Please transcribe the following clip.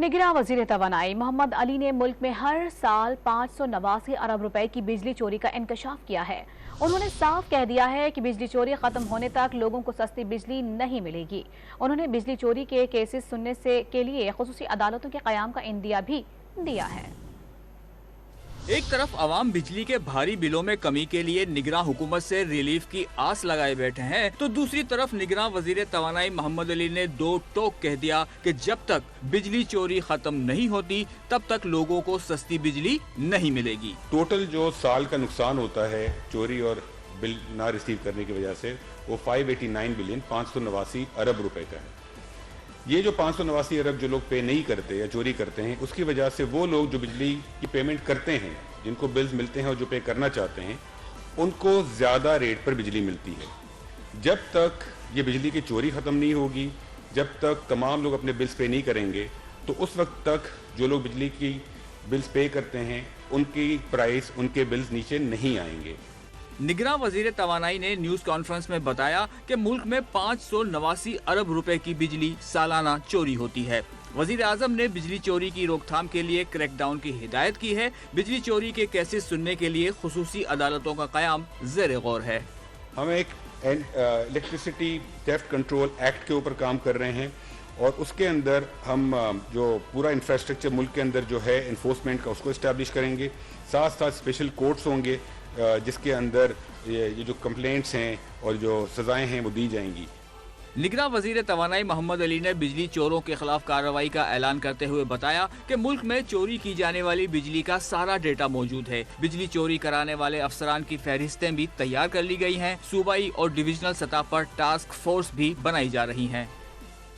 निगरां वज़ीर तवानाई मोहम्मद अली ने मुल्क में हर साल 589 अरब रुपए की बिजली चोरी का इंकशाफ किया है। उन्होंने साफ कह दिया है कि बिजली चोरी खत्म होने तक लोगों को सस्ती बिजली नहीं मिलेगी। उन्होंने बिजली चोरी के केसेस सुनने के लिए खुसूसी अदालतों के क़याम का इंदिया भी दिया है। एक तरफ अवाम बिजली के भारी बिलों में कमी के लिए निगरां हुकूमत से रिलीफ की आस लगाए बैठे हैं, तो दूसरी तरफ निगरां वजीर तवानाई मोहम्मद अली ने दो टोक कह दिया कि जब तक बिजली चोरी खत्म नहीं होती तब तक लोगों को सस्ती बिजली नहीं मिलेगी। टोटल जो साल का नुकसान होता है चोरी और बिल ना रिसीव करने की वजह से वो 589 बिलियन 589 अरब रुपए का है। ये जो 589 अरब जो लोग पे नहीं करते या चोरी करते हैं, उसकी वजह से वो लोग जो बिजली की पेमेंट करते हैं, जिनको बिल्स मिलते हैं और जो पे करना चाहते हैं, उनको ज़्यादा रेट पर बिजली मिलती है। जब तक ये बिजली की चोरी ख़त्म नहीं होगी, जब तक तमाम लोग अपने बिल्स पे नहीं करेंगे, तो उस वक्त तक जो लोग बिजली की बिल्स पे करते हैं उनकी प्राइस, उनके बिल्स नीचे नहीं आएंगे। निगरां वजीर तवानाई ने न्यूज कॉन्फ्रेंस में बताया कि मुल्क में 589 अरब रुपए की बिजली सालाना चोरी होती है। वजीर आजम ने बिजली चोरी की रोकथाम के लिए क्रैकडाउन की हिदायत की है। बिजली चोरी के केसेस सुनने के लिए खुसूसी अदालतों का क़याम ज़ेर गौर है। हम एक इलेक्ट्रिसिटी थेफ्ट कंट्रोल एक्ट के ऊपर काम कर रहे हैं और उसके अंदर हम जो पूरा इंफ्रास्ट्रक्चर मुल्क के अंदर जो है इन्फोर्समेंट का, उसको इस्टेब्लिश करेंगे। साथ साथ स्पेशल कोर्ट्स होंगे जिसके अंदर ये जो कंप्लेंट्स हैं और जो सजाएं हैं वो दी जाएंगी। निगरां वजीर तवानाई मोहम्मद अली ने बिजली चोरों के खिलाफ कार्रवाई का ऐलान करते हुए बताया कि मुल्क में चोरी की जाने वाली बिजली का सारा डेटा मौजूद है। बिजली चोरी कराने वाले अफसरान की फहरिस्तें भी तैयार कर ली गई हैं। सूबाई और डिविजनल सतह पर टास्क फोर्स भी बनाई जा रही हैं।